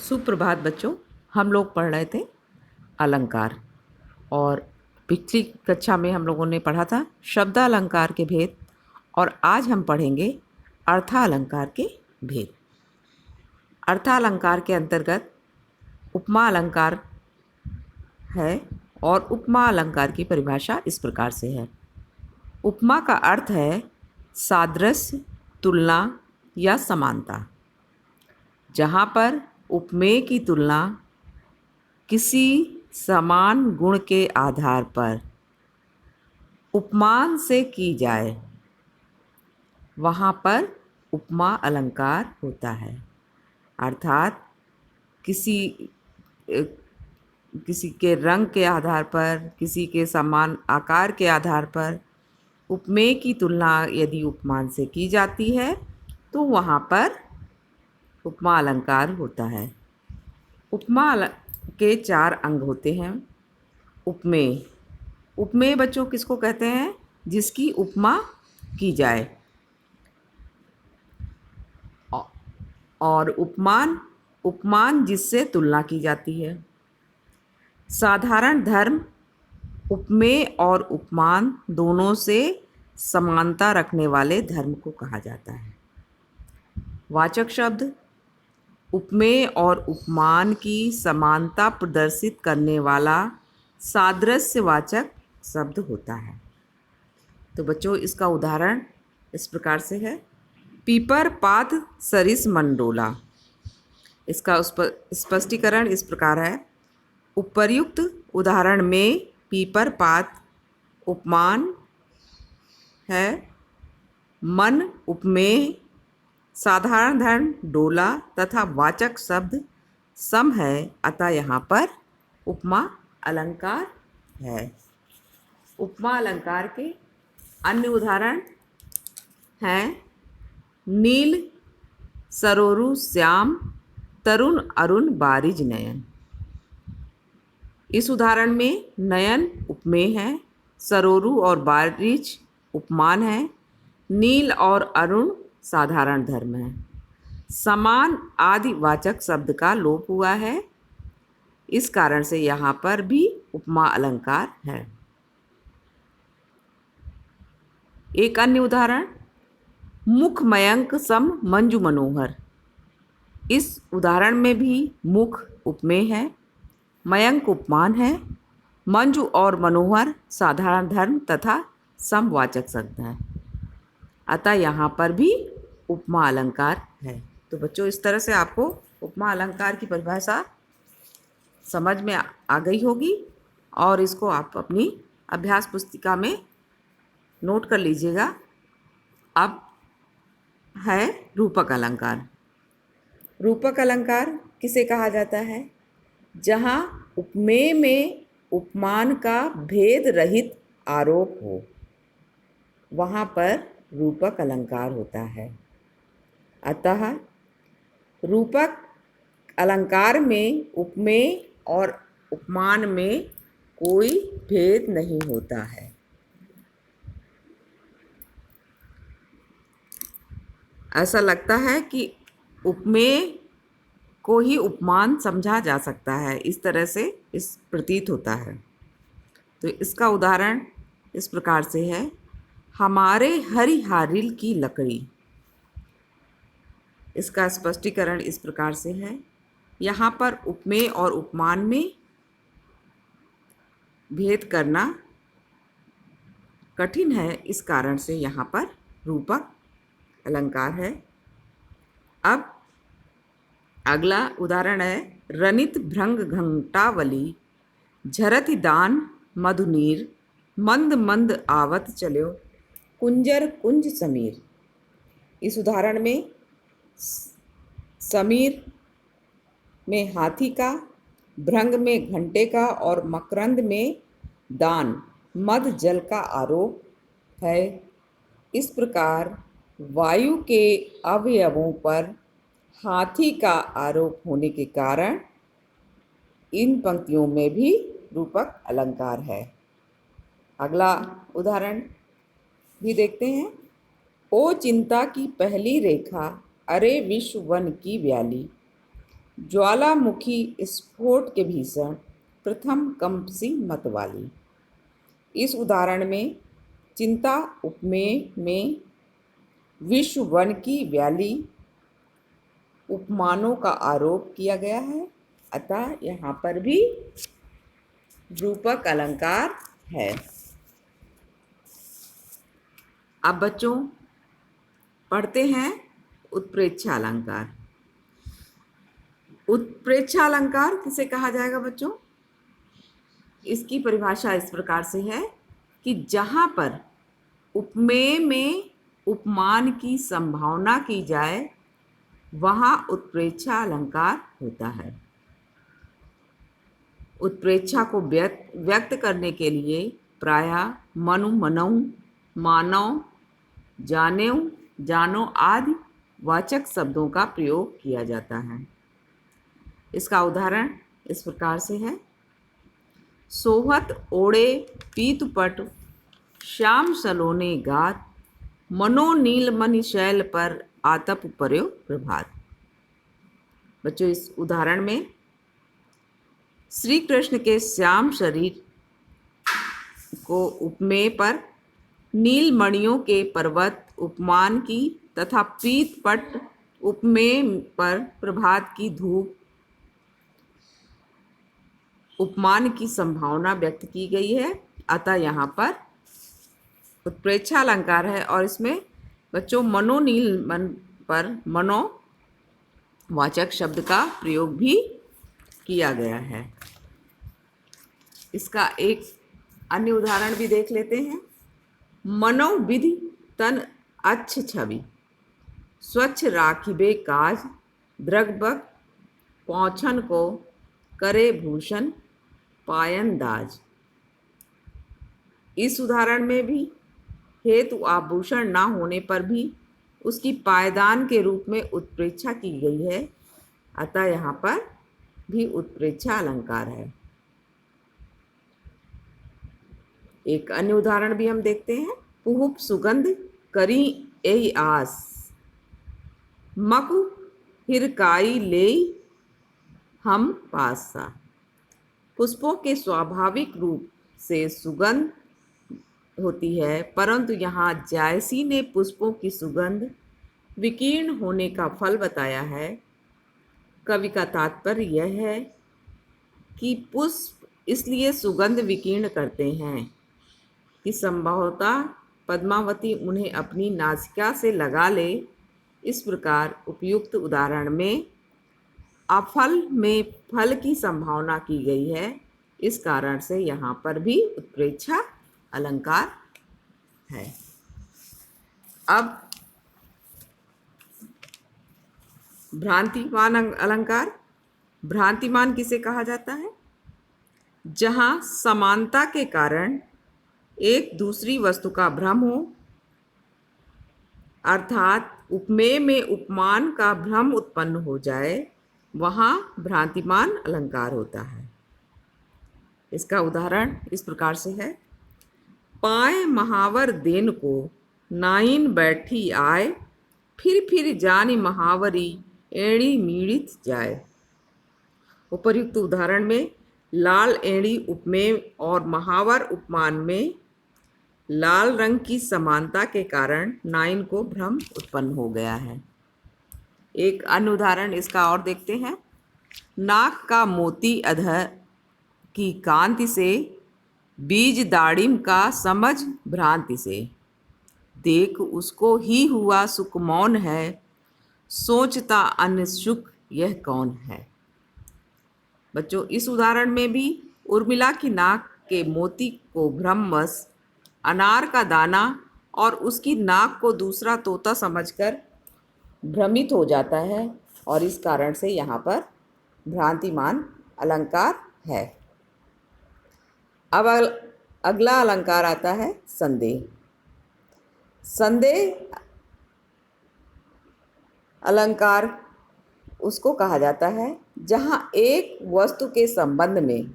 सुप्रभात बच्चों। हम लोग पढ़ रहे थे अलंकार और पिछली कक्षा में हम लोगों ने पढ़ा था शब्दालंकार के भेद और आज हम पढ़ेंगे अर्थालंकार के भेद। अर्थालंकार के अंतर्गत उपमा अलंकार है और उपमा अलंकार की परिभाषा इस प्रकार से है। उपमा का अर्थ है सादृश्य, तुलना या समानता। जहाँ पर उपमेय की तुलना किसी समान गुण के आधार पर उपमान से की जाए वहाँ पर उपमा अलंकार होता है। अर्थात किसी किसी के रंग के आधार पर, किसी के समान आकार के आधार पर उपमेय की तुलना यदि उपमान से की जाती है तो वहाँ पर उपमा अलंकार होता है। उपमा के 4 अंग होते हैं। उपमेय, उपमेय बच्चों किसको कहते हैं? जिसकी उपमा की जाए। और उपमान, उपमान जिससे तुलना की जाती है। साधारण धर्म उपमेय और उपमान दोनों से समानता रखने वाले धर्म को कहा जाता है। वाचक शब्द उपमेय और उपमान की समानता प्रदर्शित करने वाला सादृश्यवाचक शब्द होता है। तो बच्चों इसका उदाहरण इस प्रकार से है। पीपर पात सरिस मंडोला। इसका स्पष्टीकरण इस प्रकार है। उपर्युक्त उदाहरण में पीपर पात उपमान है, मन उपमेय, साधारण धर्म डोला तथा वाचक शब्द सम है, अतः यहाँ पर उपमा अलंकार है। उपमा अलंकार के अन्य उदाहरण हैं नील सरोरु श्याम, तरुण अरुण बारिज नयन। इस उदाहरण में नयन उपमेय है, सरोरु और बारिज उपमान है, नील और अरुण साधारण धर्म है। समान आदि वाचक शब्द का लोप हुआ है, इस कारण से यहाँ पर भी उपमा अलंकार है। एक अन्य उदाहरण मुख मयंक सम मंजू मनोहर। इस उदाहरण में भी मुख उपमेय है, मयंक उपमान है, मंजू और मनोहर साधारण धर्म तथा समवाचक शब्द है, अतः यहाँ पर भी उपमा अलंकार है। तो बच्चों इस तरह से आपको उपमा अलंकार की परिभाषा समझ में आ गई होगी और इसको आप अपनी अभ्यास पुस्तिका में नोट कर लीजिएगा। अब है रूपक अलंकार। रूपक अलंकार किसे कहा जाता है? जहाँ उपमेय में उपमान का भेद रहित आरोप हो, वहाँ पर रूपक अलंकार होता है। अतः रूपक अलंकार में उपमेय और उपमान में कोई भेद नहीं होता है। ऐसा लगता है कि उपमेय को ही उपमान समझा जा सकता है, इस तरह से इस प्रतीत होता है। तो इसका उदाहरण इस प्रकार से है। हमारे हरिहारिल की लकड़ी। इसका स्पष्टीकरण इस प्रकार से है। यहाँ पर उपमेय और उपमान में भेद करना कठिन है, इस कारण से यहाँ पर रूपक अलंकार है। अब अगला उदाहरण है रनित भृंग घंटावली, झरति दान मधुनीर, मंद मंद आवत चल्यो, कुंजर कुंज समीर। इस उदाहरण में समीर में हाथी का, भृंग में घंटे का और मकरंद में दान मध जल का आरोप है। इस प्रकार वायु के अवयवों पर हाथी का आरोप होने के कारण इन पंक्तियों में भी रूपक अलंकार है। अगला उदाहरण भी देखते हैं। ओ चिंता की पहली रेखा, अरे विश्व वन की व्याली। ज्वालामुखी स्फोट के भीषण प्रथम कंपसी मत वाली। इस उदाहरण में चिंता उपमेय में विश्व वन की वैली उपमानों का आरोप किया गया है, अतः यहाँ पर भी रूपक अलंकार है। अब बच्चों पढ़ते हैं उत्प्रेक्षा अलंकार। उत्प्रेक्षा अलंकार किसे कहा जाएगा बच्चों? इसकी परिभाषा इस प्रकार से है कि जहाँ पर उपमेय में उपमान की संभावना की जाए वहाँ उत्प्रेक्षा अलंकार होता है। उत्प्रेक्षा को व्यक्त करने के लिए प्रायः मनु, मनऊ, मानव, जानेऊ, जानो आदि वाचक शब्दों का प्रयोग किया जाता है। इसका उदाहरण इस प्रकार से है। सोहत ओढ़े पीतपट श्याम सलोने गात, मनो नील मणि शैल पर आतप पर्यो प्रभात। बच्चों इस उदाहरण में श्री कृष्ण के श्याम शरीर को उपमेय पर नील मणियों के पर्वत उपमान की तथा पीतपट उपमेय पर प्रभात की धूप उपमान की संभावना व्यक्त की गई है, अतः यहाँ पर उत्प्रेक्षा अलंकार है। और इसमें बच्चों मनोनील मन पर मनो वाचक शब्द का प्रयोग भी किया गया है। इसका एक अन्य उदाहरण भी देख लेते हैं। मनो विधि तन अच्छ छवि, स्वच्छ राखिबे काज, द्रगबग पौछन को करे भूषण पायन दाज। इस उदाहरण में भी हेतु आभूषण ना होने पर भी उसकी पायदान के रूप में उत्प्रेक्षा की गई है, अतः यहाँ पर भी उत्प्रेक्षा अलंकार है। एक अन्य उदाहरण भी हम देखते हैं। पुहुप सुगंध करी एहि आस, मकु हिरकाई ले हम पासा। पुष्पों के स्वाभाविक रूप से सुगंध होती है, परंतु यहाँ जायसी ने पुष्पों की सुगंध विकीर्ण होने का फल बताया है। कवि का तात्पर्य यह है कि पुष्प इसलिए सुगंध विकीर्ण करते हैं कि संभवतः पद्मावती उन्हें अपनी नासिका से लगा ले। इस प्रकार उपयुक्त उदाहरण में अफल में फल की संभावना की गई है, इस कारण से यहाँ पर भी उत्प्रेक्षा अलंकार है। अब भ्रांतिमान अलंकार। भ्रांतिमान किसे कहा जाता है? जहाँ समानता के कारण एक दूसरी वस्तु का भ्रम हो, अर्थात उपमेय में उपमान का भ्रम उत्पन्न हो जाए, वहाँ भ्रांतिमान अलंकार होता है। इसका उदाहरण इस प्रकार से है। पाए महावर देन को नाइन बैठी आए, फिर जानी महावरी एड़ी मीड़ित जाए। उपर्युक्त उदाहरण में लाल एड़ी उपमेय और महावर उपमान में लाल रंग की समानता के कारण नाइन को भ्रम उत्पन्न हो गया है। एक अन्य उदाहरण इसका और देखते हैं। नाक का मोती अधर की कांति से, बीज दाड़िम का समझ भ्रांति से, देख उसको ही हुआ सुख मौन है, सोचता अन्य सुख यह कौन है। बच्चों इस उदाहरण में भी उर्मिला की नाक के मोती को भ्रमवश अनार का दाना और उसकी नाक को दूसरा तोता समझकर भ्रमित हो जाता है, और इस कारण से यहाँ पर भ्रांतिमान अलंकार है। अब अगला अलंकार आता है संदेह। संदेह अलंकार उसको कहा जाता है जहाँ एक वस्तु के संबंध में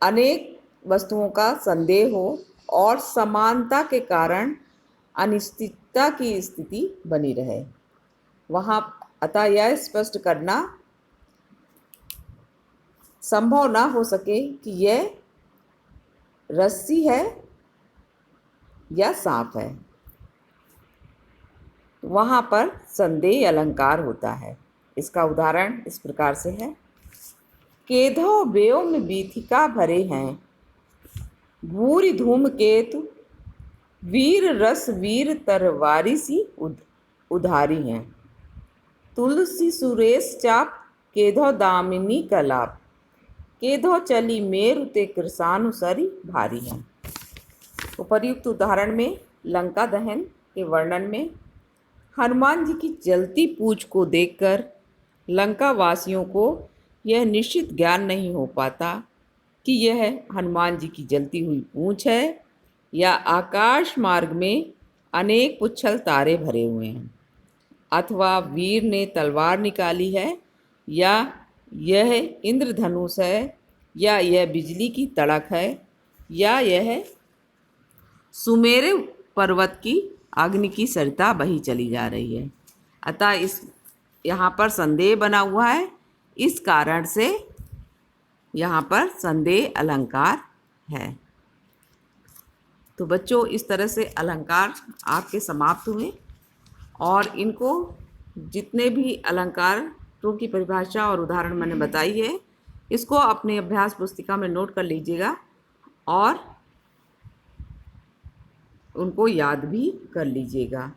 अनेक वस्तुओं का संदेह हो और समानता के कारण अनिश्चितता की स्थिति बनी रहे। वहाँ अतः यह स्पष्ट करना संभव ना हो सके कि यह रस्सी है या सांप है। वहाँ पर संदेह अलंकार होता है। इसका उदाहरण इस प्रकार से है। केधो व्योम बीथिका भरे हैं, भूरि धूमकेतु वीर रस वीर तरवारी सी उधारी हैं। तुलसी सुरेश चाप केधो दामिनी कलाप, केधो चली मेरु ते कृसानुसरी भारी हैं। उपर्युक्त उदाहरण में लंका दहन के वर्णन में हनुमान जी की जलती पूंछ को देखकर लंका वासियों को यह निश्चित ज्ञान नहीं हो पाता कि यह हनुमान जी की जलती हुई पूंछ है या आकाश मार्ग में अनेक पुच्छल तारे भरे हुए हैं, अथवा वीर ने तलवार निकाली है, या यह इंद्रधनुष है, या यह बिजली की तड़क है, या यह सुमेरु पर्वत की अग्नि की सरिता बही चली जा रही है। अतः इस यहाँ पर संदेह बना हुआ है, इस कारण से यहाँ पर संदेह अलंकार है। तो बच्चों, इस तरह से अलंकार आपके समाप्त हुए और इनको जितने भी अलंकारों की परिभाषा और उदाहरण मैंने बताई है, इसको अपने अभ्यास पुस्तिका में नोट कर लीजिएगा और उनको याद भी कर लीजिएगा।